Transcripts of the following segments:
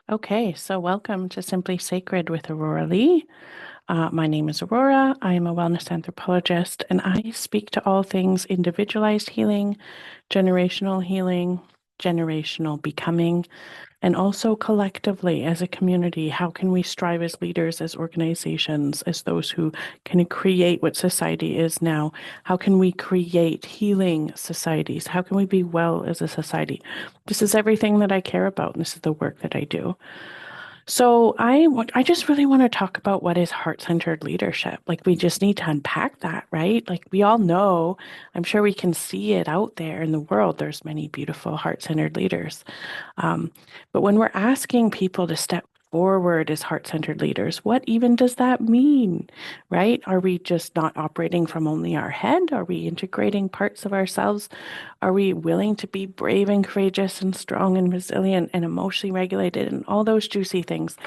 Okay, so welcome to Simply Sacred with Aurora Lee. My name is Aurora. I am a wellness anthropologist, and I speak to all things individualized healing, generational becoming, and also collectively as a community. How can we strive as leaders, as organizations, as those who can create what society is now? How can we create healing societies? How can we be well as a society? This is everything that I care about, and this is the work that I do. So I just really want to talk about what is heart-centered leadership. Like we just need to unpack that, right? Like we all know, I'm sure we can see it out there in the world. There's many beautiful heart-centered leaders. Um, but when we're asking people to step forward as heart-centered leaders, what even does that mean, right? Are we just not operating from only our head? Are we integrating parts of ourselves? Are we willing to be brave and courageous and strong and resilient and emotionally regulated and all those juicy things?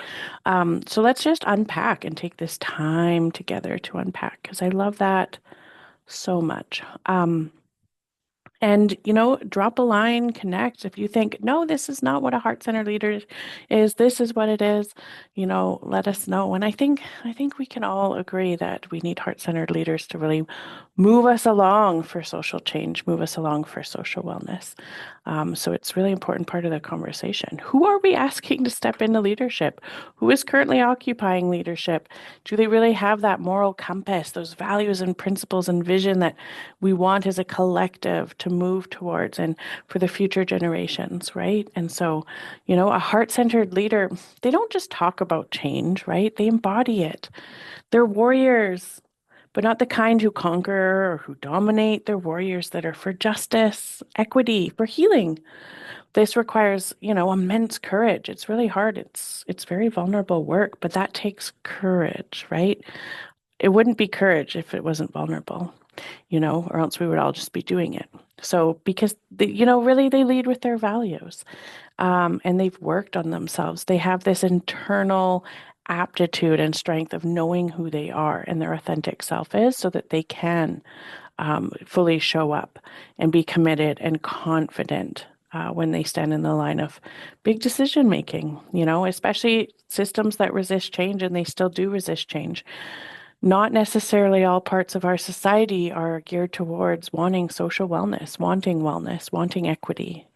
So let's just unpack and take this time together to unpack because I love that so much. Drop a line, connect. If you think, no, this is not what a heart center leader is, this is what it is, let us know. And I think we can all agree that we need heart-centered leaders to really move us along for social change, move us along for social wellness. So it's really important part of the conversation. Who are we asking to step into leadership? Who is currently occupying leadership? Do they really have that moral compass, those values and principles and vision that we want as a collective to move towards and for the future generations, right? And so, a heart-centered leader, they don't just talk about change, right? They embody it. They're warriors, but not the kind who conquer or who dominate. They're warriors that are for justice, equity, for healing. This requires, immense courage. It's really hard. It's very vulnerable work, but that takes courage, right? It wouldn't be courage if it wasn't vulnerable, or else we would all just be doing it. So because really they lead with their values, and they've worked on themselves. They have this internal aptitude and strength of knowing who they are and their authentic self is, so that they can fully show up and be committed and confident. When they stand in the line of big decision making, especially systems that resist change and they still do resist change. Not necessarily all parts of our society are geared towards wanting social wellness, wanting equity.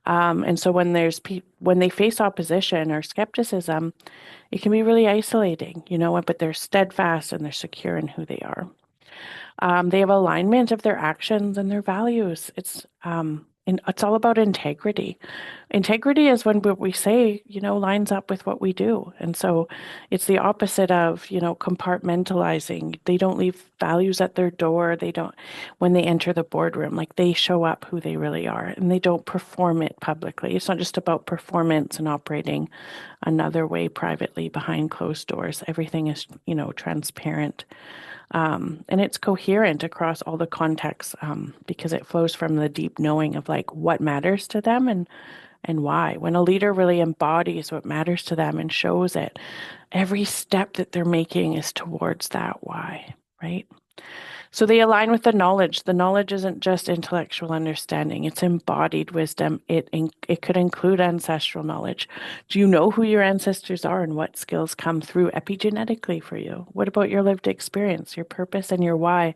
And so when they face opposition or skepticism, it can be really isolating, but they're steadfast and they're secure in who they are. They have alignment of their actions and their values. And it's all about integrity. Integrity is when what we say, lines up with what we do. And so it's the opposite of, compartmentalizing. They don't leave values at their door. They don't, when they enter the boardroom, like they show up who they really are and they don't perform it publicly. It's not just about performance and operating another way privately behind closed doors. Everything is, transparent. And it's coherent across all the contexts, because it flows from the deep knowing of like what matters to them and why. When a leader really embodies what matters to them and shows it, every step that they're making is towards that why, right? So they align with the knowledge. The knowledge isn't just intellectual understanding, it's embodied wisdom. It could include ancestral knowledge. Do you know who your ancestors are and what skills come through epigenetically for you? What about your lived experience, your purpose, and your why?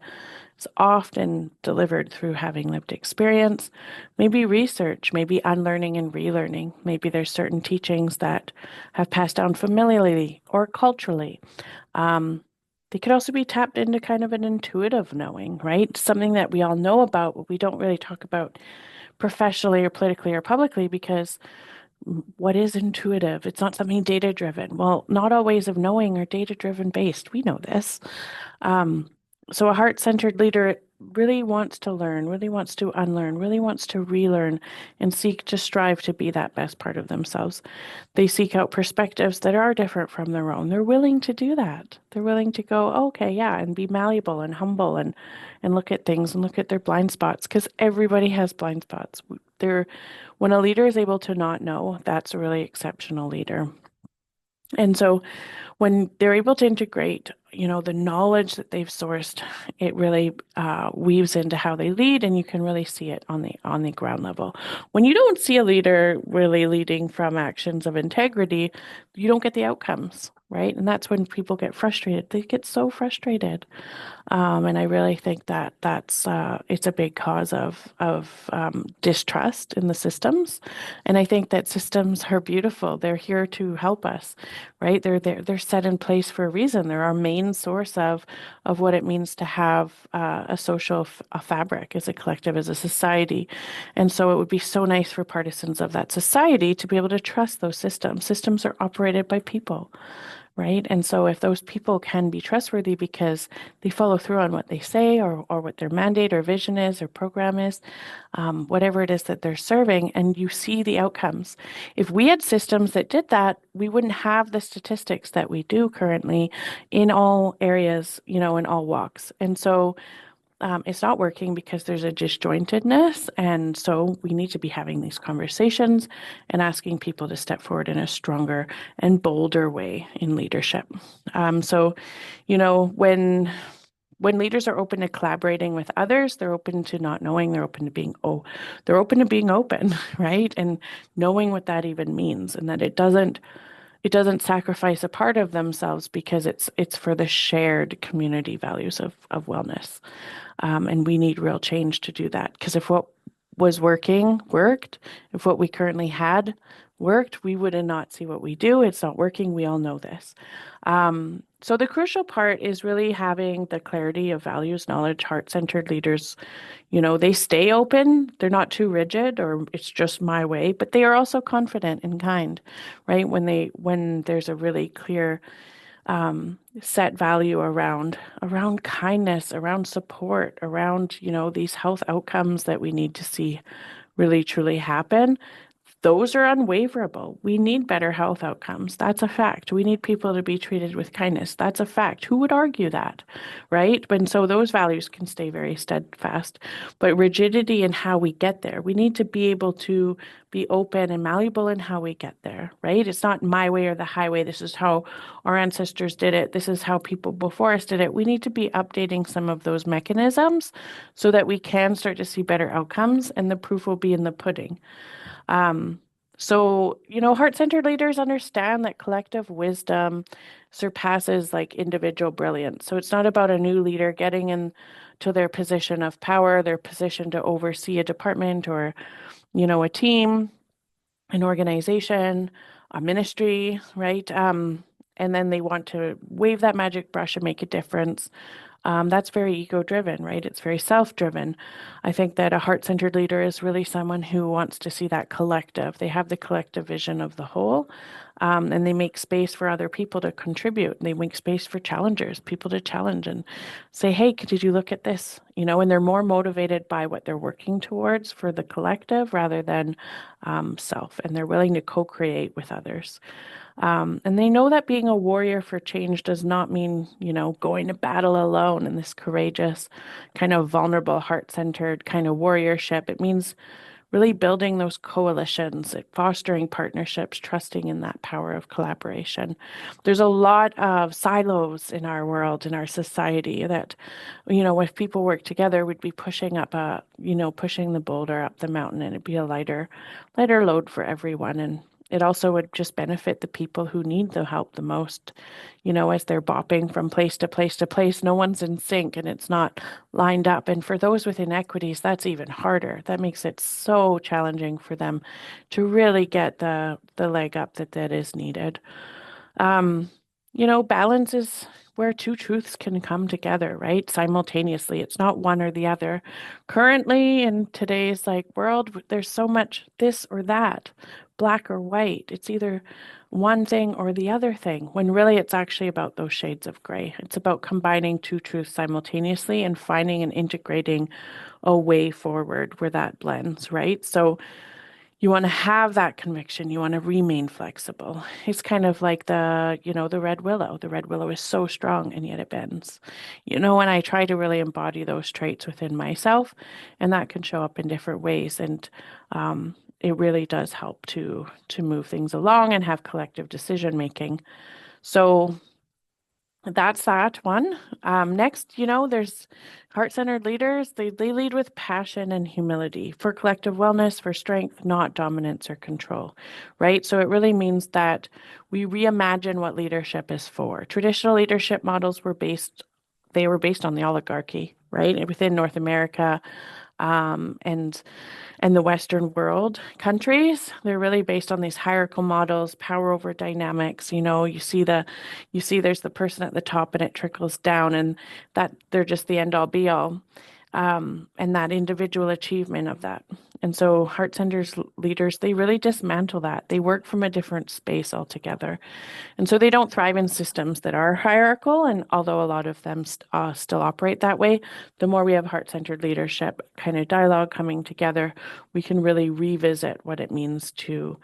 It's often delivered through having lived experience, maybe research, maybe unlearning and relearning. Maybe there's certain teachings that have passed down familially or culturally. Um, they could also be tapped into kind of an intuitive knowing, right? Something that we all know about, but we don't really talk about professionally or politically or publicly because what is intuitive? It's not something data driven. Well, not all ways of knowing are data driven based. We know this. Um, so a heart-centered leader really wants to learn, really wants to unlearn, really wants to relearn and seek to strive to be that best part of themselves. They seek out perspectives that are different from their own. They're willing to do that. They're willing to go, "Oh, okay, yeah, and be malleable and humble and look at things and look at their blind spots because everybody has blind spots. They're when a leader is able to not know, that's a really exceptional leader. And so when they're able to integrate, the knowledge that they've sourced, it really weaves into how they lead, and you can really see it on the ground level. When you don't see a leader really leading from actions of integrity, you don't get the outcomes, right? And that's when people get frustrated. They get so frustrated. And I really think that it's a big cause of distrust in the systems. And I think that systems are beautiful. They're here to help us, right? They're set in place for a reason. They're our main source of what it means to have a social a fabric as a collective, as a society. And so it would be so nice for partisans of that society to be able to trust those systems. Systems are operated by people, right? And so if those people can be trustworthy because they follow through on what they say, or what their mandate or vision is or program is, whatever it is that they're serving, and you see the outcomes. If we had systems that did that, we wouldn't have the statistics that we do currently in all areas, in all walks. And so it's not working because there's a disjointedness. And so we need to be having these conversations and asking people to step forward in a stronger and bolder way in leadership. So, when leaders are open to collaborating with others, they're open to not knowing, they're open to being open, right? And knowing what that even means, and that it doesn't sacrifice a part of themselves because it's for the shared community values of wellness. And we need real change to do that. Because if what was working worked, if what we currently had worked, we would not see what we do. It's not working. We all know this. So the crucial part is really having the clarity of values, knowledge, heart-centered leaders. They stay open. They're not too rigid or it's just my way, but they are also confident and kind, right? When there's a really clear set value around kindness, around support, around, these health outcomes that we need to see really truly happen. Those are unwaverable. We need better health outcomes. That's a fact. We need people to be treated with kindness. That's a fact. Who would argue that, right? And so those values can stay very steadfast. But rigidity in how we get there, we need to be able to be open and malleable in how we get there, right? It's not my way or the highway. This is how our ancestors did it. This is how people before us did it. We need to be updating some of those mechanisms so that we can start to see better outcomes, and the proof will be in the pudding. Um, so, heart-centered leaders understand that collective wisdom surpasses like individual brilliance. So it's not about a new leader getting into their position of power, their position to oversee a department or, a team, an organization, a ministry, right? And then they want to wave that magic brush and make a difference. That's very ego driven, right? It's very self driven. I think that a heart centered leader is really someone who wants to see that collective. They have the collective vision of the whole, and they make space for other people to contribute. They make space for challengers, people to challenge and say, hey, did you look at this? And they're more motivated by what they're working towards for the collective rather than self. And they're willing to co create with others. And they know that being a warrior for change does not mean, going to battle alone in this courageous, kind of vulnerable, heart-centered kind of warriorship. It means really building those coalitions, fostering partnerships, trusting in that power of collaboration. There's a lot of silos in our world, in our society that, if people work together, we'd be pushing the boulder up the mountain, and it'd be a lighter load for everyone. And it also would just benefit the people who need the help the most. As they're bopping from place to place to place, no one's in sync and it's not lined up. And for those with inequities, that's even harder. That makes it so challenging for them to really get the leg up that is needed. Um, Balance is where two truths can come together, right? Simultaneously. It's not one or the other. Currently, in today's world, there's so much this or that, black or white. It's either one thing or the other thing, when really it's actually about those shades of gray. It's about combining two truths simultaneously and finding and integrating a way forward where that blends, right? So you want to have that conviction. You want to remain flexible. It's kind of like the red willow. The red willow is so strong and yet it bends. And I try to really embody those traits within myself, and that can show up in different ways. And it really does help to move things along and have collective decision making. So that's that one. Next, there's heart-centered leaders. They lead with passion and humility for collective wellness, for strength, not dominance or control, right? So it really means that we reimagine what leadership is for. Traditional leadership models they were based on the oligarchy, right? Within North America, and the Western world countries, they're really based on these hierarchical models, power over dynamics. You see there's the person at the top and it trickles down, and that they're just the end all be all, and that individual achievement of that. And so heart centers leaders, they really dismantle that. They work from a different space altogether. And so they don't thrive in systems that are hierarchical. And although a lot of them still operate that way, the more we have heart centered leadership kind of dialogue coming together, we can really revisit what it means to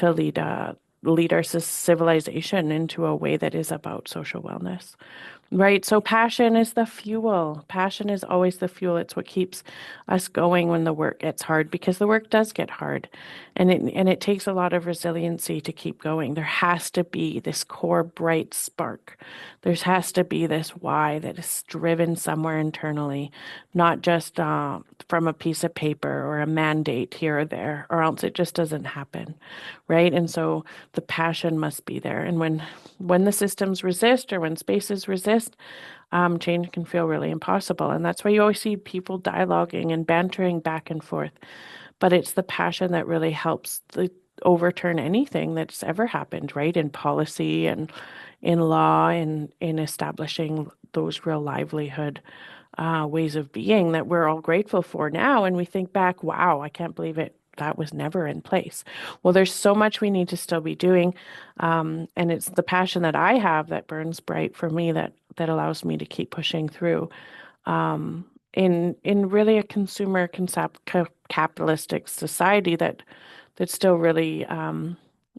lead our civilization into a way that is about social wellness. Right. So passion is the fuel. Passion is always the fuel. It's what keeps us going when the work gets hard, because the work does get hard, and it takes a lot of resiliency to keep going. There has to be this core bright spark. There has to be this why that is driven somewhere internally, not just from a piece of paper or a mandate here or there, or else it just doesn't happen. Right. And so the passion must be there. And when the systems resist or when spaces resist, change can feel really impossible. And that's why you always see people dialoguing and bantering back and forth. But it's the passion that really helps overturn anything that's ever happened, right? In policy and in law and in establishing those real livelihood ways of being that we're all grateful for now. And we think back, wow, I can't believe it. That was never in place. Well, there's so much we need to still be doing. And it's the passion that I have that burns bright for me that allows me to keep pushing through in really a consumer capitalistic society that still really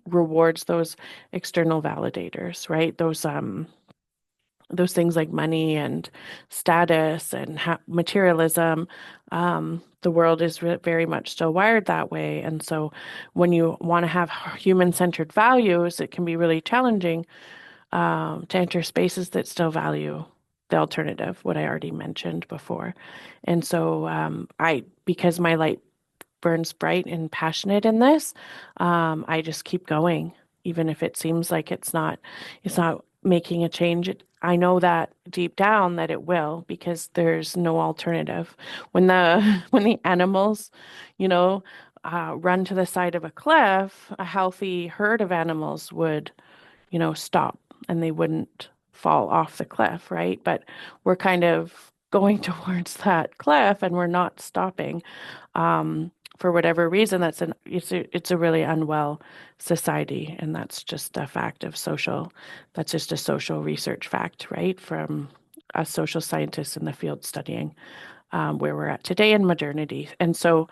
rewards those external validators, right? Those things like money and status and materialism. The world is very much still wired that way. And so when you want to have human-centered values, it can be really challenging to enter spaces that still value the alternative, what I already mentioned before. And so because my light burns bright and passionate in this, I just keep going, even if it seems like it's not making a change. I know that deep down that it will, because there's no alternative. When the when the animals, you know, run to the side of a cliff, a healthy herd of animals would, stop, and they wouldn't fall off the cliff, right? But we're kind of going towards that cliff and we're not stopping. For whatever reason, it's a really unwell society, and that's just a fact of that's just a social research fact, right? From us social scientists in the field studying where we're at today in modernity. And so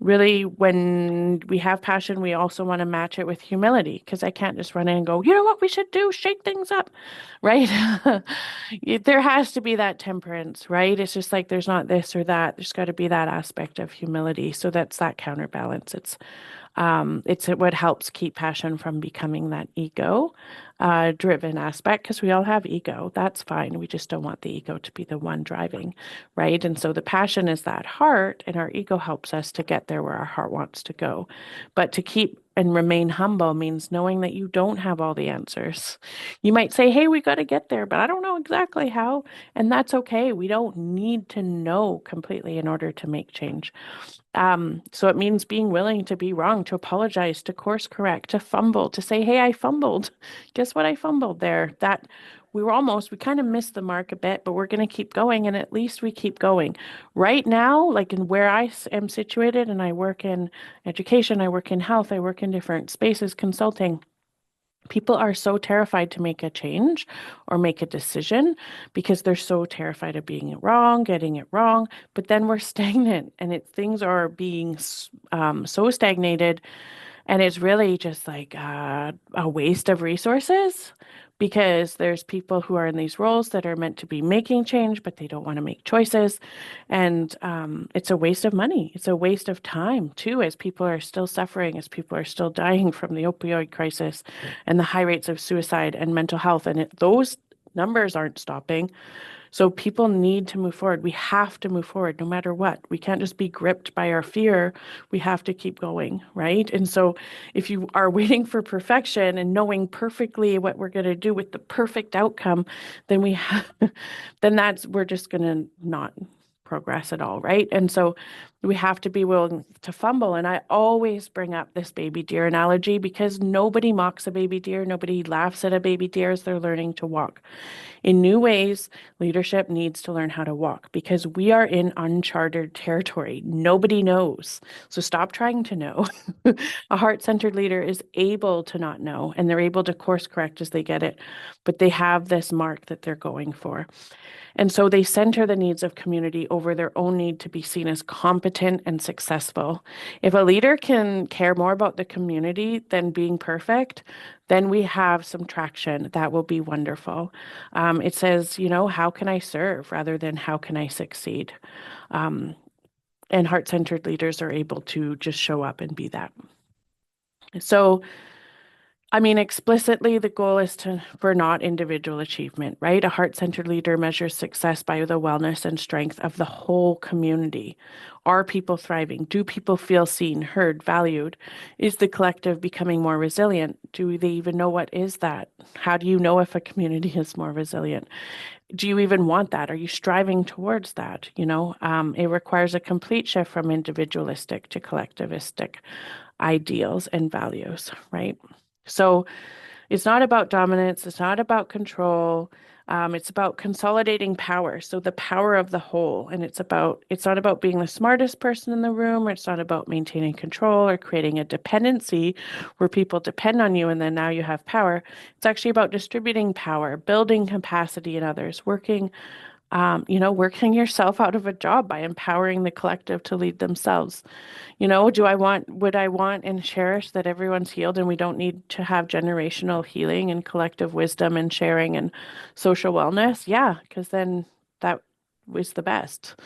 really, when we have passion, we also want to match it with humility, because I can't just run in and go, you know what we should do? Shake things up, right? There has to be that temperance, right? It's just like there's not this or that. There's got to be that aspect of humility. So that's that counterbalance. It's what helps keep passion from becoming that ego driven aspect, because we all have ego. That's fine. We just don't want the ego to be the one driving, right? And so the passion is that heart, and our ego helps us to get there where our heart wants to go. But to keep and remain humble means knowing that you don't have all the answers. You might say, hey, we got to get there, but I don't know exactly how. And that's okay. We don't need to know completely in order to make change. So it means being willing to be wrong, to apologize, to course correct, to fumble, to say, hey, I fumbled. Guess what? I fumbled there. We kind of missed the mark a bit, but we're going to keep going. And at least we keep going. Right now, like in where am situated, and I work in education, I work in health, I work in different spaces consulting. People are so terrified to make a change or make a decision because they're so terrified of being it wrong, getting it wrong. But then we're stagnant, and things are being so stagnated, and it's really just like a waste of resources. because there's people who are in these roles that are meant to be making change, but they don't want to make choices. And it's a waste of money. It's a waste of time, too, as people are still suffering, as people are still dying from the opioid crisis and the high rates of suicide and mental health. And those numbers aren't stopping. So people need to move forward. We have to move forward no matter what. We can't just be gripped by our fear. We have to keep going, right? And so if you are waiting for perfection and knowing perfectly what we're going to do with the perfect outcome, then we have, then we're just going to not progress at all, right? And so we have to be willing to fumble. And I always bring up this baby deer analogy because nobody mocks a baby deer. Nobody laughs at a baby deer as they're learning to walk. In new ways, leadership needs to learn how to walk because we are in uncharted territory. Nobody knows. So stop trying to know. A heart-centered leader is able to not know, and they're able to course correct as they get it, but they have this mark that they're going for. And so they center the needs of community over their own need to be seen as competent and successful. If a leader can care more about the community than being perfect, then we have some traction. That will be wonderful. It says, how can I serve rather than how can I succeed? And heart-centered leaders are able to just show up and be that. So I mean, explicitly, the goal is for not individual achievement, right? A heart-centered leader measures success by the wellness and strength of the whole community. Are people thriving? Do people feel seen, heard, valued? Is the collective becoming more resilient? Do they even know what is that? How do you know if a community is more resilient? Do you even want that? Are you striving towards that? It requires a complete shift from individualistic to collectivistic ideals and values, right? So it's not about dominance. It's not about control. It's about consolidating power. So the power of the whole. And it's not about being the smartest person in the room, or it's not about maintaining control or creating a dependency where people depend on you and then now you have power. It's actually about distributing power, building capacity in others, working yourself out of a job by empowering the collective to lead themselves. Would I want and cherish that everyone's healed and we don't need to have generational healing and collective wisdom and sharing and social wellness? Yeah, because then that was the best,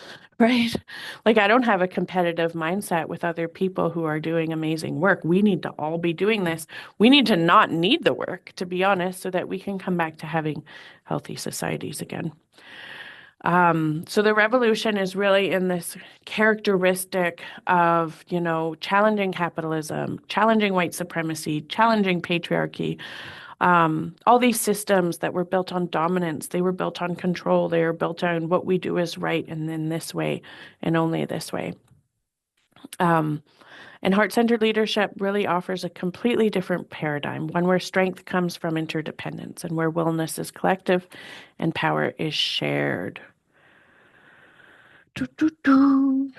right? Like, I don't have a competitive mindset with other people who are doing amazing work. We need to all be doing this. We need to not need the work, to be honest, so that we can come back to having healthy societies again. So the revolution is really in this characteristic of, challenging capitalism, challenging white supremacy, challenging patriarchy, all these systems that were built on dominance, they were built on control, they were built on what we do is right and in this way and only this way. And heart-centered leadership really offers a completely different paradigm, one where strength comes from interdependence and where wellness is collective and power is shared. Doo, doo, doo.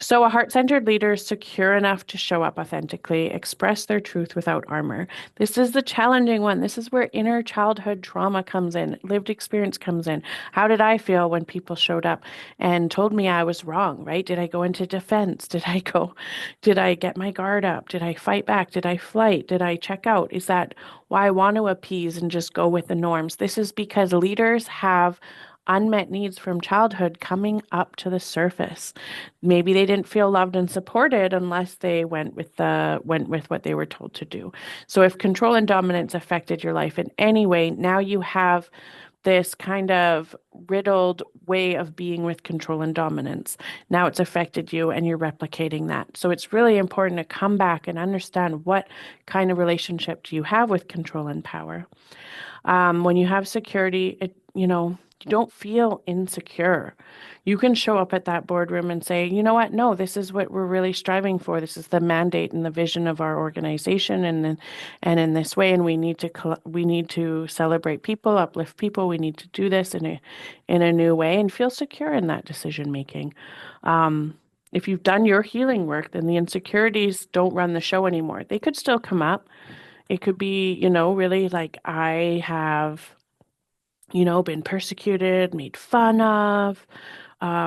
So, a heart-centered leader is secure enough to show up authentically, express their truth without armor. This is the challenging one. This is where inner childhood trauma comes in, lived experience comes in. How did I feel when people showed up and told me I was wrong, right? Did I go into defense? Did I get my guard up? Did I fight back? Did I flight? Did I check out? Is that why I want to appease and just go with the norms? This is because leaders have unmet needs from childhood coming up to the surface. Maybe they didn't feel loved and supported unless they went with what they were told to do. So if control and dominance affected your life in any way, now you have this kind of riddled way of being with control and dominance. Now it's affected you and you're replicating that. So it's really important to come back and understand what kind of relationship do you have with control and power. When you have security, you don't feel insecure. You can show up at that boardroom and say, you know what? No, this is what we're really striving for. This is the mandate and the vision of our organization, and in this way, and we need to celebrate people, uplift people. We need to do this in a new way and feel secure in that decision making. If you've done your healing work, then the insecurities don't run the show anymore. They could still come up. It could be, really like I have, been persecuted, made fun of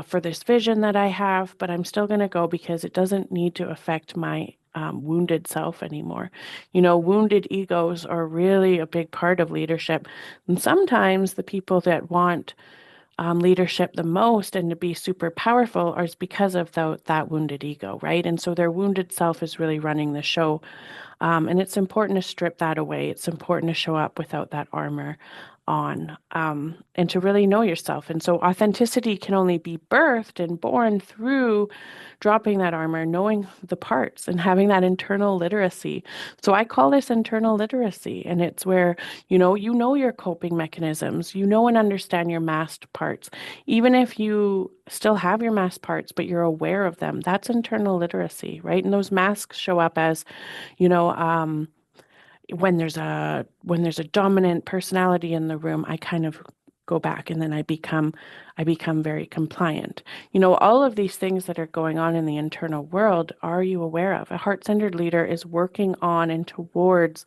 for this vision that I have, but I'm still going to go because it doesn't need to affect my wounded self anymore. Wounded egos are really a big part of leadership. And sometimes the people that want leadership the most and to be super powerful is because of that wounded ego, right? And so their wounded self is really running the show. And it's important to strip that away. It's important to show up without that armor on, and to really know yourself. And so authenticity can only be birthed and born through dropping that armor, knowing the parts, and having that internal literacy. So I call this internal literacy, and it's where you know your coping mechanisms, and understand your masked parts, even if you still have your masked parts, but you're aware of them. That's internal literacy, right? And those masks show up as you know, when there's a dominant personality in the room, I kind of go back and then I become very compliant. All of these things that are going on in the internal world, are you aware of? A heart-centered leader is working on and towards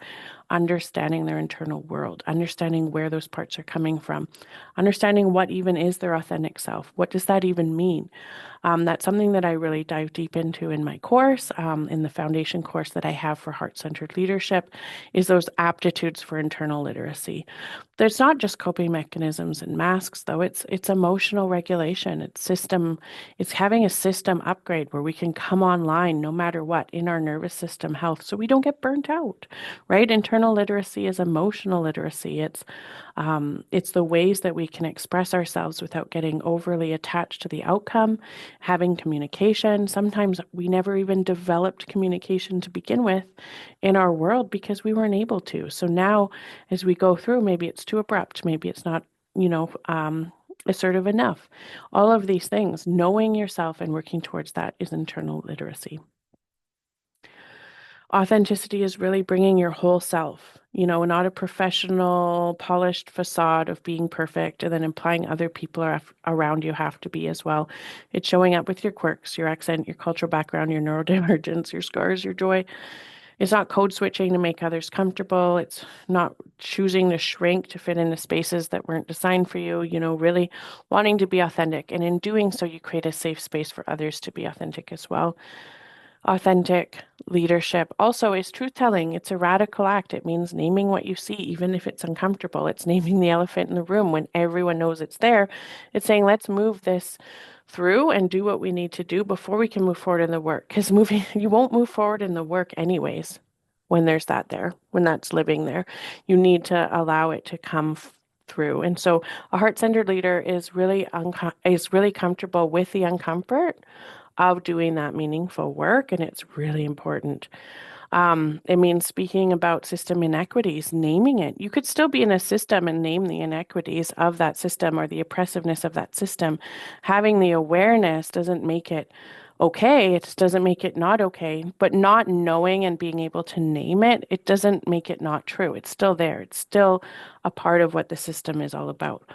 understanding their internal world, understanding where those parts are coming from, understanding what even is their authentic self. What does that even mean? That's something that I really dive deep into in my course, in the foundation course that I have for heart-centered leadership, is those aptitudes for internal literacy. There's not just coping mechanisms and masks, though. It's emotional regulation. It's having a system upgrade where we can come online no matter what in our nervous system health, so we don't get burnt out, right? Internal literacy is emotional literacy. It's the ways that we can express ourselves without getting overly attached to the outcome, having communication. Sometimes we never even developed communication to begin with in our world because we weren't able to. So now, as we go through, maybe it's too abrupt, maybe it's not, assertive enough. All of these things, knowing yourself and working towards that, is internal literacy. Authenticity is really bringing your whole self, not a professional, polished facade of being perfect and then implying other people around you have to be as well. It's showing up with your quirks, your accent, your cultural background, your neurodivergence, your scars, your joy. It's not code switching to make others comfortable. It's not choosing to shrink to fit into spaces that weren't designed for you, really wanting to be authentic. And in doing so, you create a safe space for others to be authentic as well. Authentic leadership also is truth telling. It's a radical act. It means naming what you see, even if it's uncomfortable. It's naming the elephant in the room when everyone knows it's there. It's saying, let's move this through and do what we need to do before we can move forward in the work. Because you won't move forward in the work anyways when there's that there, when that's living there. You need to allow it to come through. And so a heart-centered leader is really comfortable with the uncomfort of doing that meaningful work, and it's really important. It means speaking about system inequities, naming it. You could still be in a system and name the inequities of that system or the oppressiveness of that system. Having the awareness doesn't make it okay. It just doesn't make it not okay. But not knowing and being able to name it, it doesn't make it not true. It's still there. It's still a part of what the system is all about.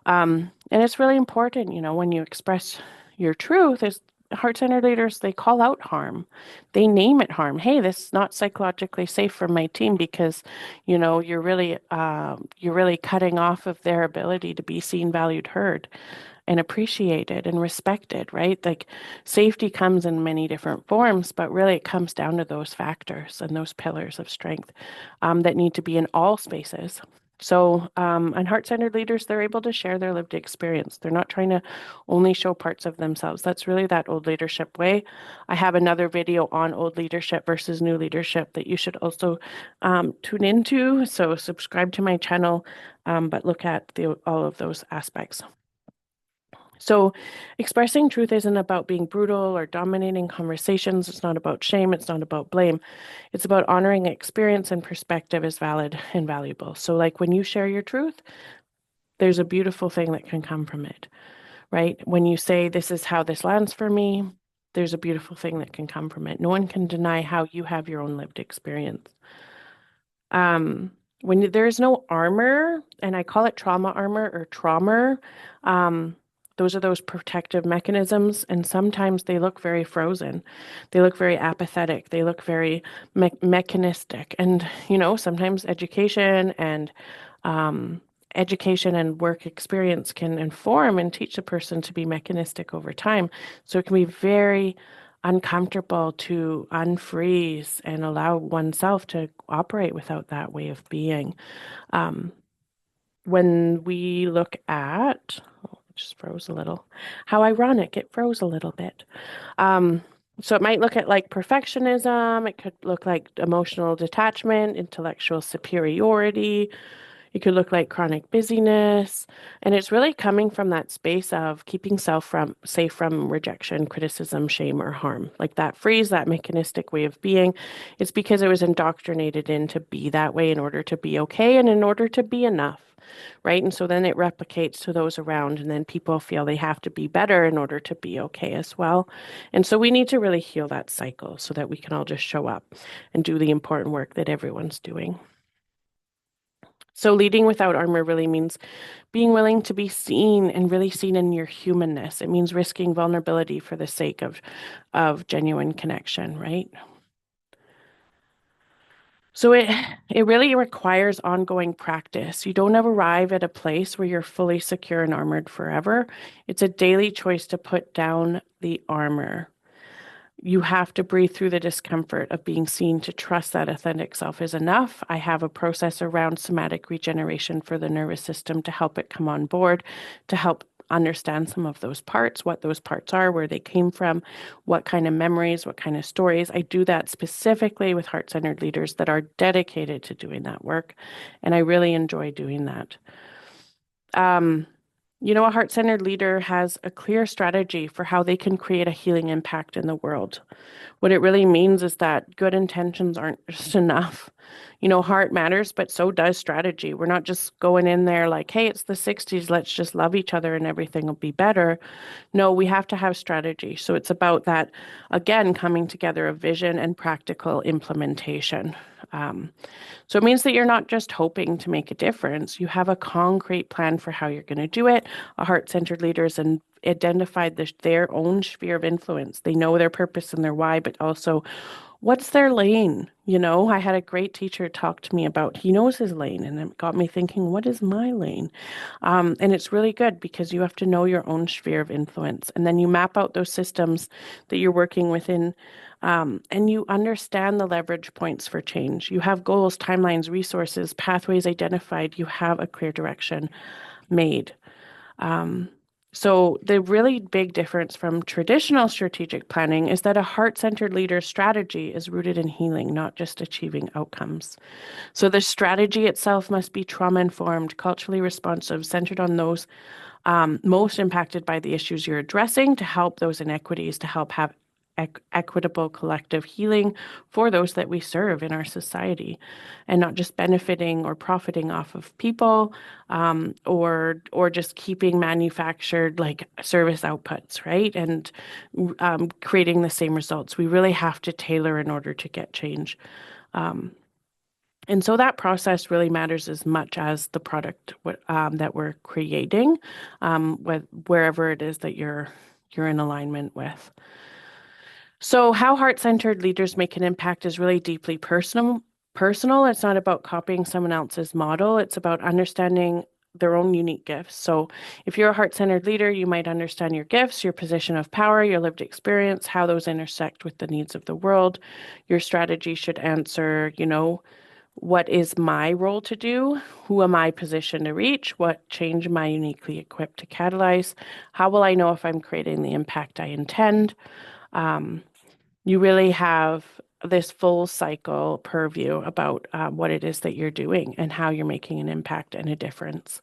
And it's really important, when you express your truth, is heart-centered leaders, they call out harm. They name it harm. Hey, this is not psychologically safe for my team because, you're really cutting off of their ability to be seen, valued, heard, and appreciated and respected, right? Like safety comes in many different forms, but really it comes down to those factors and those pillars of strength that need to be in all spaces. So, and heart-centered leaders, they're able to share their lived experience. They're not trying to only show parts of themselves. That's really that old leadership way. I have another video on old leadership versus new leadership that you should also tune into. So subscribe to my channel, but look at all of those aspects. So, expressing truth isn't about being brutal or dominating conversations. It's not about shame. It's not about blame. It's about honoring experience and perspective as valid and valuable. So, like when you share your truth, there's a beautiful thing that can come from it, right? When you say, this is how this lands for me, there's a beautiful thing that can come from it. No one can deny how you have your own lived experience. When there's no armor, and I call it trauma armor or trauma, those are those protective mechanisms, and sometimes they look very frozen. They look very apathetic. They look very mechanistic. And, sometimes education and work experience can inform and teach a person to be mechanistic over time. So it can be very uncomfortable to unfreeze and allow oneself to operate without that way of being. Um, when we look at, oh, it just froze a little. How ironic, it froze a little bit. Um, so it might look at like perfectionism, it could look like emotional detachment, intellectual superiority, it could look like chronic busyness. And it's really coming from that space of keeping self from safe from rejection, criticism, shame, or harm. Like that phrase, that mechanistic way of being, it's because it was indoctrinated in to be that way in order to be okay and in order to be enough. Right. And so then it replicates to those around, and then people feel they have to be better in order to be okay as well. And so we need to really heal that cycle so that we can all just show up and do the important work that everyone's doing. So, leading without armor really means being willing to be seen and really seen in your humanness. It means risking vulnerability for the sake of genuine connection, right? So it really requires ongoing practice. You don't arrive at a place where you're fully secure and armored forever. It's a daily choice to put down the armor. You have to breathe through the discomfort of being seen to trust that authentic self is enough. I have a process around somatic regeneration for the nervous system to help it come on board, to help understand some of those parts, what those parts are, where they came from, what kind of memories, what kind of stories. I do that specifically with heart-centered leaders that are dedicated to doing that work, and I really enjoy doing that. Um, a heart-centered leader has a clear strategy for how they can create a healing impact in the world. What it really means is that good intentions aren't just enough. Heart matters, but so does strategy. We're not just going in there like, hey, it's the 60s, let's just love each other and everything will be better. No, we have to have strategy. So it's about that, again, coming together of vision and practical implementation. Um, so it means that you're not just hoping to make a difference. You have a concrete plan for how you're going to do it. A heart-centered leader is identified their own sphere of influence. They know their purpose and their why, but also what's their lane? I had a great teacher talk to me about he knows his lane, and it got me thinking, what is my lane? And it's really good because you have to know your own sphere of influence, and then you map out those systems that you're working within. And you understand the leverage points for change. You have goals, timelines, resources, pathways identified. You have a clear direction made. Um, so the really big difference from traditional strategic planning is that a heart-centered leader's strategy is rooted in healing, not just achieving outcomes. So the strategy itself must be trauma-informed, culturally responsive, centered on those most impacted by the issues you're addressing to help those inequities, to help have equitable collective healing for those that we serve in our society, and not just benefiting or profiting off of people, or just keeping manufactured like service outputs, right? And creating the same results. We really have to tailor in order to get change. Um, and so that process really matters as much as the product that we're creating, wherever it is that you're in alignment with. So how heart-centered leaders make an impact is really deeply personal. Personal. It's not about copying someone else's model. It's about understanding their own unique gifts. So if you're a heart-centered leader, you might understand your gifts, your position of power, your lived experience, how those intersect with the needs of the world. Your strategy should answer, what is my role to do? Who am I positioned to reach? What change am I uniquely equipped to catalyze? How will I know if I'm creating the impact I intend? Um, you really have this full cycle purview about what it is that you're doing and how you're making an impact and a difference.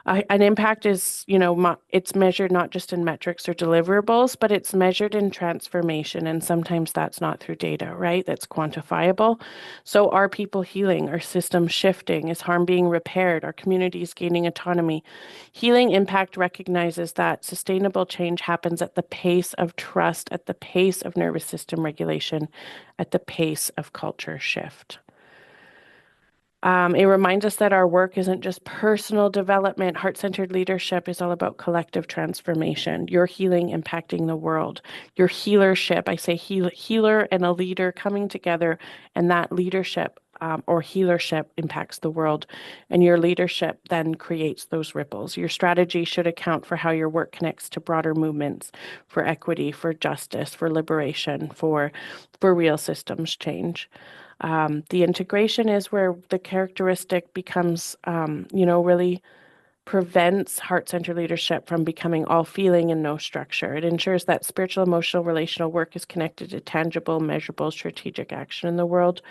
An impact is, it's measured not just in metrics or deliverables, but it's measured in transformation. And sometimes that's not through data, right? That's quantifiable. So are people healing? Are systems shifting? Is harm being repaired? Are communities gaining autonomy? Healing impact recognizes that sustainable change happens at the pace of trust, at the pace of nervous system regulation, at the pace of culture shift. It reminds us that our work isn't just personal development. Heart-centered leadership is all about collective transformation. Your healing impacting the world. Your healership, I say healer and a leader coming together, and that leadership or healership impacts the world, and your leadership then creates those ripples. Your strategy should account for how your work connects to broader movements for equity, for justice, for liberation, for real systems change. The integration is where the characteristic becomes, really prevents heart-centered leadership from becoming all feeling and no structure. It ensures that spiritual, emotional, relational work is connected to tangible, measurable, strategic action in the world.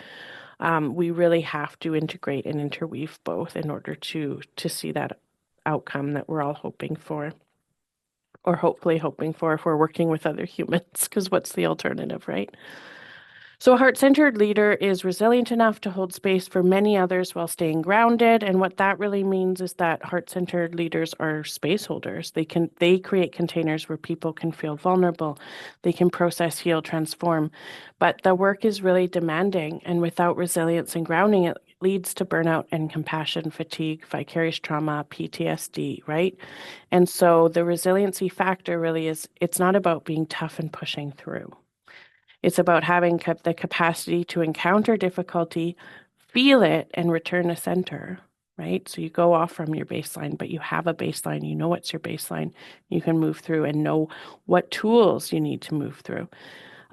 We really have to integrate and interweave both in order to see that outcome that we're all hoping for, or hopefully hoping for if we're working with other humans, because what's the alternative, right? So, a heart centered leader is resilient enough to hold space for many others while staying grounded. And what that really means is that heart centered leaders are space holders. They create containers where people can feel vulnerable, they can process, heal, transform. But the work is really demanding. And without resilience and grounding, it leads to burnout and compassion fatigue, vicarious trauma, PTSD, right? And so the resiliency factor really is it's not about being tough and pushing through. It's about having the capacity to encounter difficulty, feel it, and return to center, right? So you go off from your baseline, but you have a baseline. You know what's your baseline. You can move through and know what tools you need to move through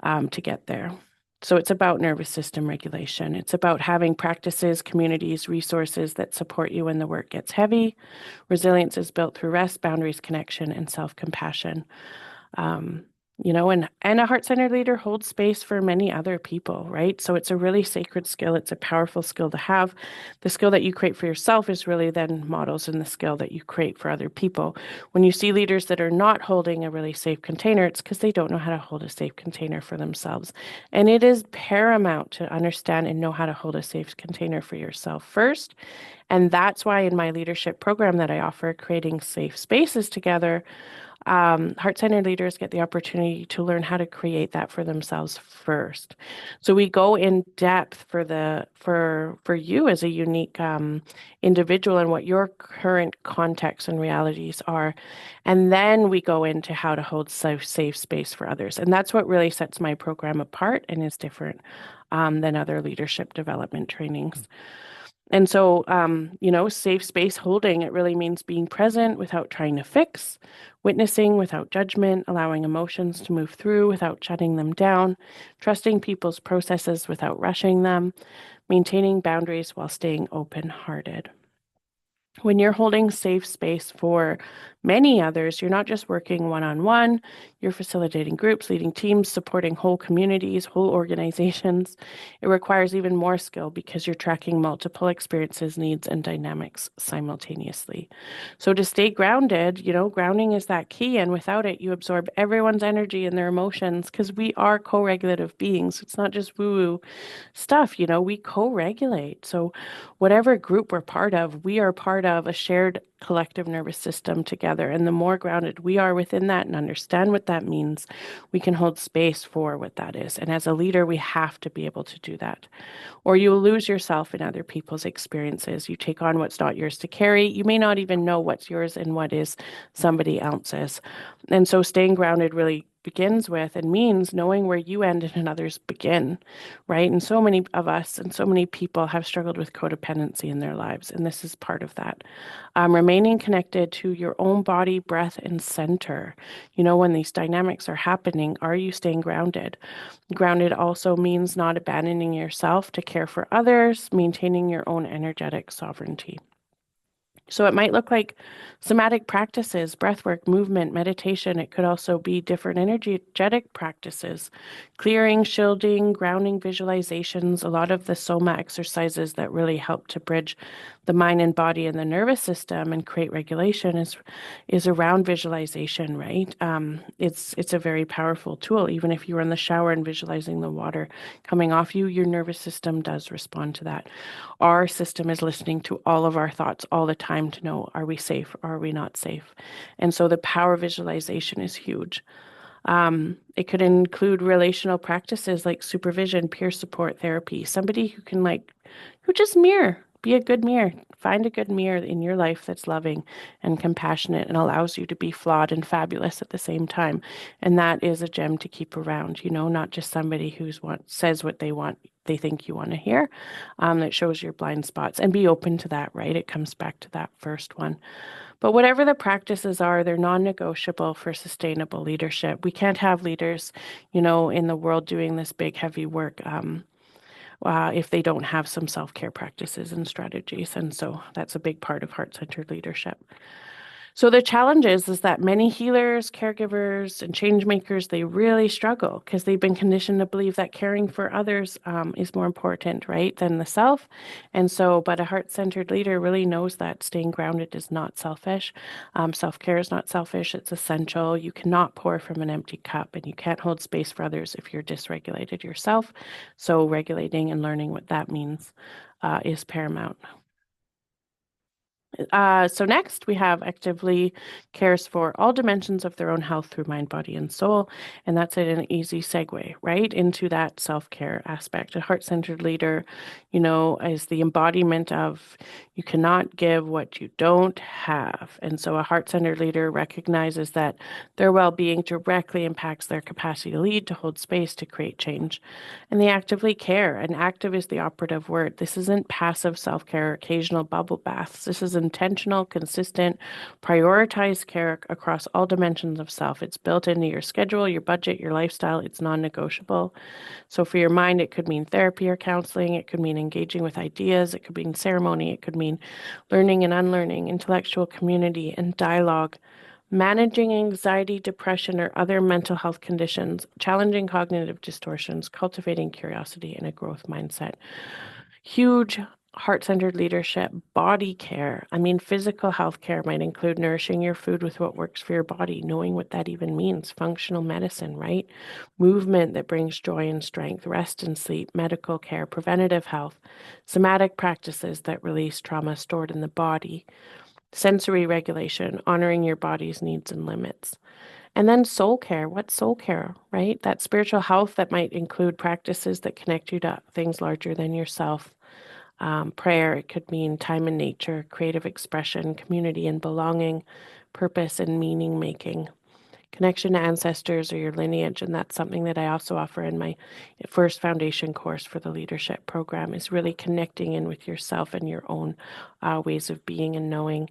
to get there. So it's about nervous system regulation. It's about having practices, communities, resources that support you when the work gets heavy. Resilience is built through rest, boundaries, connection, and self-compassion. Um, and a heart-centered leader holds space for many other people, right? So it's a really sacred skill. It's a powerful skill to have. The skill that you create for yourself is really then models in the skill that you create for other people. When you see leaders that are not holding a really safe container, it's because they don't know how to hold a safe container for themselves. And it is paramount to understand and know how to hold a safe container for yourself first. And that's why in my leadership program that I offer, Creating Safe Spaces Together, heart-centered leaders get the opportunity to learn how to create that for themselves first. So we go in depth for you as a unique individual and what your current context and realities are, and then we go into how to hold safe space for others. And that's what really sets my program apart and is different than other leadership development trainings. And so, safe space holding, it really means being present without trying to fix, witnessing without judgment, allowing emotions to move through without shutting them down, trusting people's processes without rushing them, maintaining boundaries while staying open-hearted. When you're holding safe space for many others, you're not just working one-on-one, you're facilitating groups, leading teams, supporting whole communities, whole organizations. It requires even more skill because you're tracking multiple experiences, needs, and dynamics simultaneously. So to stay grounded, grounding is that key. And without it, you absorb everyone's energy and their emotions because we are co-regulative beings. It's not just woo-woo stuff, we co-regulate. So whatever group we're part of, we are part of a shared collective nervous system together. And the more grounded we are within that and understand what that means, we can hold space for what that is. And as a leader, we have to be able to do that. Or you will lose yourself in other people's experiences. You take on what's not yours to carry. You may not even know what's yours and what is somebody else's. And so staying grounded really begins with and means knowing where you end and others begin, right? And so many of us and so many people have struggled with codependency in their lives, and this is part of that. Remaining connected to your own body, breath, and center. When these dynamics are happening, are you staying grounded? Grounded also means not abandoning yourself to care for others, maintaining your own energetic sovereignty. So it might look like somatic practices, breathwork, movement, meditation. It could also be different energetic practices, clearing, shielding, grounding visualizations, a lot of the soma exercises that really help to bridge the mind and body and the nervous system and create regulation is around visualization, right? It's a very powerful tool. Even if you were in the shower and visualizing the water coming off you, your nervous system does respond to that. Our system is listening to all of our thoughts all the time to know, are we safe or are we not safe? And so the power of visualization is huge. It could include relational practices like supervision, peer support, therapy, somebody who can who just be a good mirror, find a good mirror in your life that's loving and compassionate and allows you to be flawed and fabulous at the same time. And that is a gem to keep around, not just somebody says what they they think you want to hear, that shows your blind spots, and be open to that, right? It comes back to that first one. But whatever the practices are, they're non-negotiable for sustainable leadership. We can't have leaders, in the world doing this big, heavy work if they don't have some self-care practices and strategies. And so that's a big part of heart-centered leadership. So the challenge is that many healers, caregivers, and change makers, they really struggle because they've been conditioned to believe that caring for others is more important, right, than the self. And so, but a heart-centered leader really knows that staying grounded is not selfish. Self-care is not selfish. It's essential. You cannot pour from an empty cup, and you can't hold space for others if you're dysregulated yourself. So regulating and learning what that means is paramount. So next we have actively cares for all dimensions of their own health through mind, body, and soul. And that's an easy segue, right, into that self-care aspect. A heart-centered leader, is the embodiment of you cannot give what you don't have. And so a heart-centered leader recognizes that their well-being directly impacts their capacity to lead, to hold space, to create change. And they actively care. And active is the operative word. This isn't passive self-care, occasional bubble baths. This is intentional, consistent, prioritized care across all dimensions of self. It's built into your schedule, your budget, your lifestyle. It's non-negotiable. So for your mind, it could mean therapy or counseling. It could mean engaging with ideas. It could mean ceremony. It could mean learning and unlearning, intellectual community, and dialogue. Managing anxiety, depression, or other mental health conditions, challenging cognitive distortions, cultivating curiosity, and a growth mindset. Huge heart-centered leadership, body care. I mean, physical health care might include nourishing your food with what works for your body, knowing what that even means, functional medicine, right? Movement that brings joy and strength, rest and sleep, medical care, preventative health, somatic practices that release trauma stored in the body, sensory regulation, honoring your body's needs and limits. And then soul care. What's soul care, right? That spiritual health that might include practices that connect you to things larger than yourself. Prayer, it could mean time in nature, creative expression, community and belonging, purpose and meaning making, connection to ancestors or your lineage. And that's something that I also offer in my first foundation course for the leadership program, is really connecting in with yourself and your own ways of being and knowing,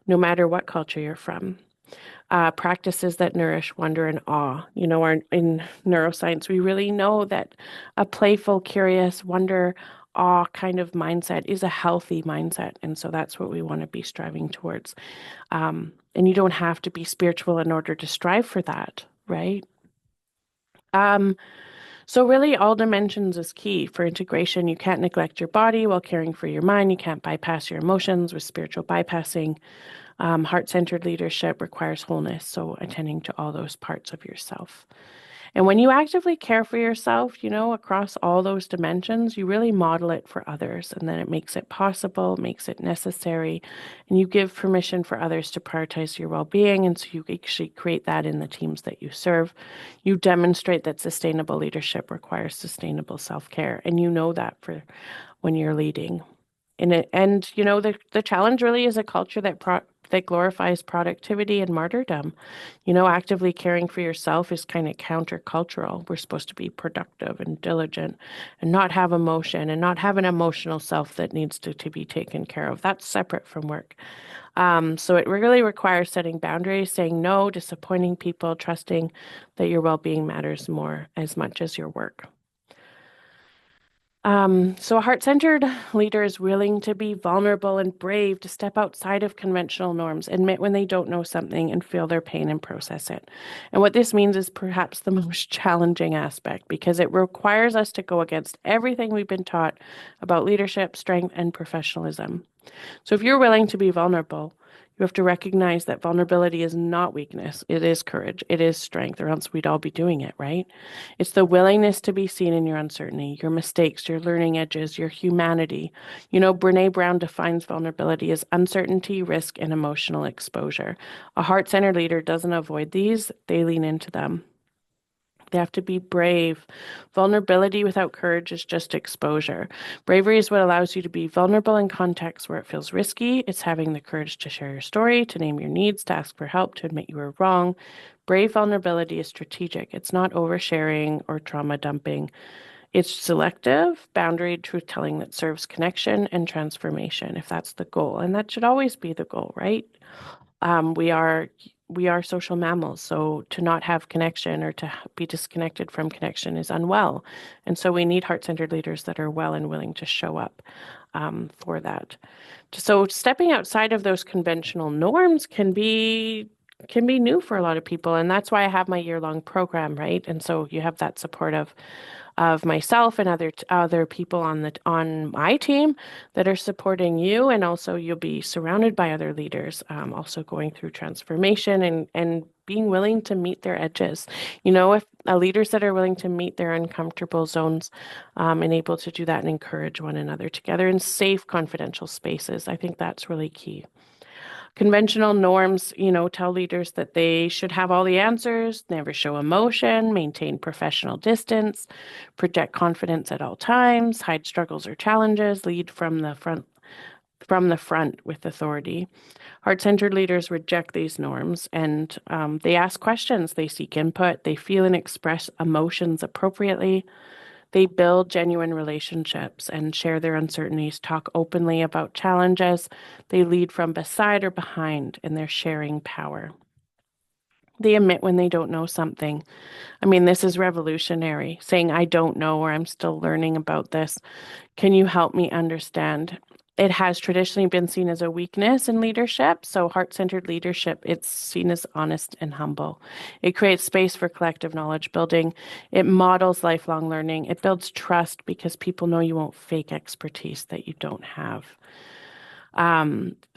no matter what culture you're from. Practices that nourish wonder and awe. In neuroscience, we really know that a playful, curious, wonder, awe kind of mindset is a healthy mindset. And so that's what we want to be striving towards. And you don't have to be spiritual in order to strive for that, right? Um, so really all dimensions is key for integration. You can't neglect your body while caring for your mind. You can't bypass your emotions with spiritual bypassing. Heart-centered leadership requires wholeness, so attending to all those parts of yourself. And when you actively care for yourself, across all those dimensions, you really model it for others. And then it makes it possible, makes it necessary, and you give permission for others to prioritize your well-being. And so you actually create that in the teams that you serve. You demonstrate that sustainable leadership requires sustainable self-care. And you know that for when you're leading. The challenge really is a culture that glorifies productivity and martyrdom. Actively caring for yourself is kind of countercultural. We're supposed to be productive and diligent and not have emotion and not have an emotional self that needs to be taken care of. That's separate from work. So it really requires setting boundaries, saying no, disappointing people, trusting that your well-being matters more as much as your work. So a heart-centered leader is willing to be vulnerable and brave, to step outside of conventional norms, admit when they don't know something, and feel their pain and process it. And what this means is perhaps the most challenging aspect, because it requires us to go against everything we've been taught about leadership, strength, and professionalism. So if you're willing to be vulnerable, you have to recognize that vulnerability is not weakness. It is courage. It is strength, or else we'd all be doing it, right? It's the willingness to be seen in your uncertainty, your mistakes, your learning edges, your humanity. Brene Brown defines vulnerability as uncertainty, risk, and emotional exposure. A heart-centered leader doesn't avoid these. They lean into them. They have to be brave. Vulnerability without courage is just exposure. Bravery is what allows you to be vulnerable in contexts where it feels risky. It's having the courage to share your story, to name your needs, to ask for help, to admit you were wrong. Brave vulnerability is strategic. It's not oversharing or trauma dumping. It's selective, boundary truth telling that serves connection and transformation, if that's the goal. And that should always be the goal, right? Um, we are we are social mammals, so to not have connection or to be disconnected from connection is unwell. And so we need heart-centered leaders that are well and willing to show up for that. So stepping outside of those conventional norms can be new for a lot of people, and that's why I have my year-long program, right? And so you have that support of myself and other people on my team that are supporting you, and also you'll be surrounded by other leaders, also going through transformation and being willing to meet their edges. If leaders that are willing to meet their uncomfortable zones, and able to do that and encourage one another together in safe, confidential spaces, I think that's really key. Conventional norms, tell leaders that they should have all the answers, never show emotion, maintain professional distance, project confidence at all times, hide struggles or challenges, lead from the front with authority. Heart-centered leaders reject these norms and they ask questions, they seek input, they feel and express emotions appropriately. They build genuine relationships and share their uncertainties, talk openly about challenges. They lead from beside or behind, and they're sharing power. They admit when they don't know something. I mean, this is revolutionary, saying, I don't know, or I'm still learning about this. Can you help me understand? It has traditionally been seen as a weakness in leadership. So, heart-centered leadership, it's seen as honest and humble. It creates space for collective knowledge building. It models lifelong learning. It builds trust because people know you won't fake expertise that you don't have.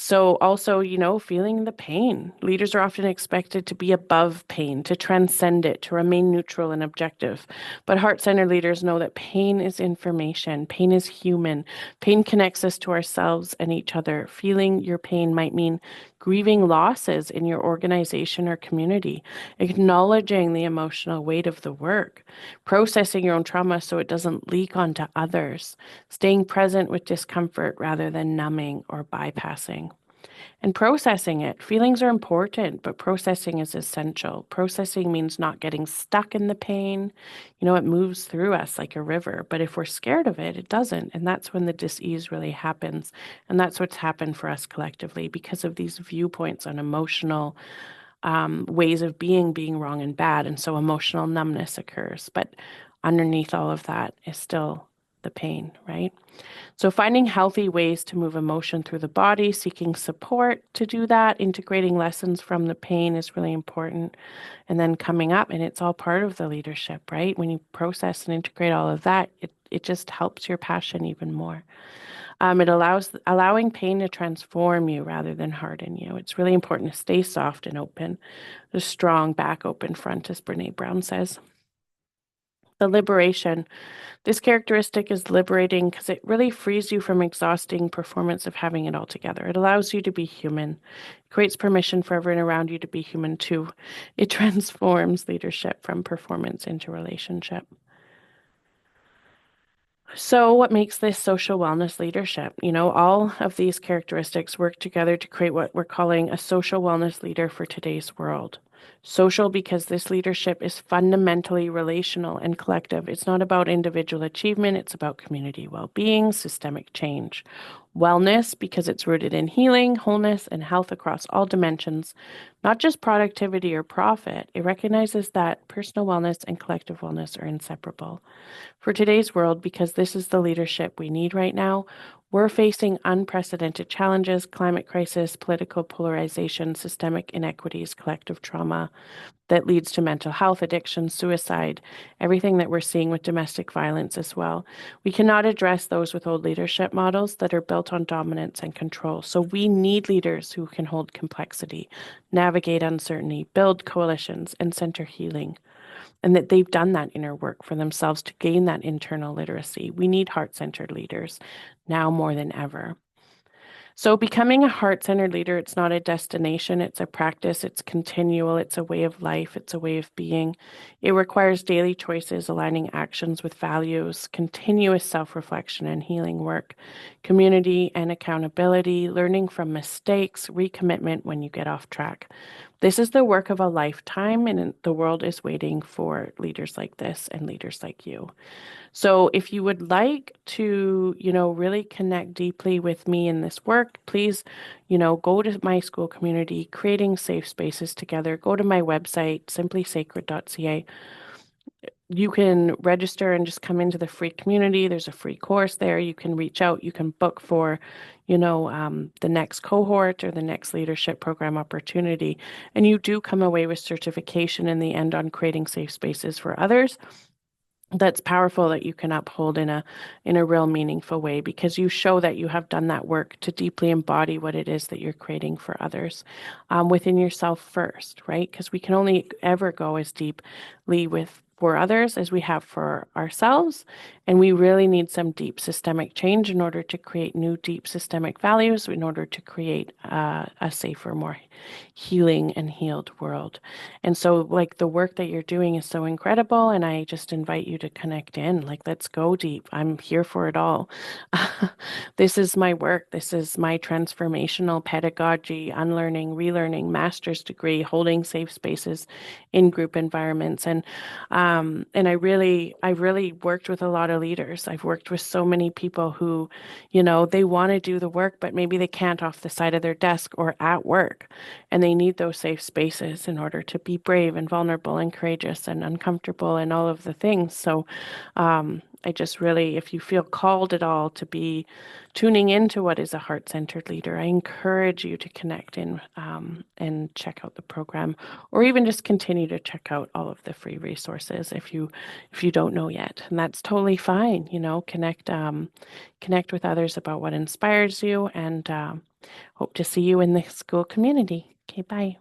So also, feeling the pain. Leaders are often expected to be above pain, to transcend it, to remain neutral and objective. But heart-centered leaders know that pain is information. Pain is human. Pain connects us to ourselves and each other. Feeling your pain might mean grieving losses in your organization or community, acknowledging the emotional weight of the work, processing your own trauma so it doesn't leak onto others, staying present with discomfort rather than numbing or bypassing. And processing it. Feelings are important, but processing is essential. Processing means not getting stuck in the pain. It moves through us like a river, but if we're scared of it, it doesn't. And that's when the dis-ease really happens. And that's what's happened for us collectively because of these viewpoints on emotional ways of being wrong and bad. And so emotional numbness occurs. But underneath all of that is still the pain, right? So finding healthy ways to move emotion through the body, seeking support to do that, integrating lessons from the pain is really important. And then coming up, and it's all part of the leadership, right? When you process and integrate all of that, it just helps your passion even more. It allows allowing pain to transform you rather than harden you. It's really important to stay soft and open, the strong back, open front, as Brene Brown says. The liberation. This characteristic is liberating because it really frees you from exhausting performance of having it all together. It allows you to be human. It creates permission for everyone around you to be human too. It transforms leadership from performance into relationship. So, what makes this social wellness leadership? All of these characteristics work together to create what we're calling a social wellness leader for today's world. Social because this leadership is fundamentally relational and collective. It's not about individual achievement, it's about community well being, systemic change. Wellness because it's rooted in healing, wholeness, and health across all dimensions, not just productivity or profit. It recognizes that personal wellness and collective wellness are inseparable. For today's world, because this is the leadership we need right now, we're facing unprecedented challenges, climate crisis, political polarization, systemic inequities, collective trauma that leads to mental health, addiction, suicide, everything that we're seeing with domestic violence as well. We cannot address those with old leadership models that are built on dominance and control. So we need leaders who can hold complexity, navigate uncertainty, build coalitions, and center healing, and that they've done that inner work for themselves to gain that internal literacy. We need heart-centered leaders now more than ever. So becoming a heart-centered leader, it's not a destination, it's a practice, it's continual, it's a way of life, it's a way of being. It requires daily choices, aligning actions with values, continuous self-reflection and healing work, community and accountability, learning from mistakes, recommitment when you get off track. This is the work of a lifetime, and the world is waiting for leaders like this and leaders like you. So if you would like to, really connect deeply with me in this work, please, go to my school community, creating safe spaces together. Go to my website, simplysacred.ca. You can register and just come into the free community. There's a free course there. You can reach out. You can book for, the next cohort or the next leadership program opportunity. And you do come away with certification in the end on creating safe spaces for others. That's powerful that you can uphold in a real meaningful way, because you show that you have done that work to deeply embody what it is that you're creating for others, within yourself first, right? Because we can only ever go as deeply with for others as we have for ourselves, and we really need some deep systemic change in order to create new deep systemic values, in order to create a safer, more healing and healed world. And so, like, the work that you're doing is so incredible. And I just invite you to connect in. Like, let's go deep. I'm here for it all. This is my work. This is my transformational pedagogy, unlearning, relearning, master's degree, holding safe spaces in group environments. And I've really worked with a lot of leaders. I've worked with so many people who, they want to do the work, but maybe they can't off the side of their desk or at work. And they need those safe spaces in order to be brave and vulnerable and courageous and uncomfortable and all of the things. So I just really, if you feel called at all to be tuning into what is a heart-centered leader, I encourage you to connect in, and check out the program, or even just continue to check out all of the free resources if you don't know yet. And that's totally fine. Connect with others about what inspires you, and hope to see you in the school community. Okay, bye.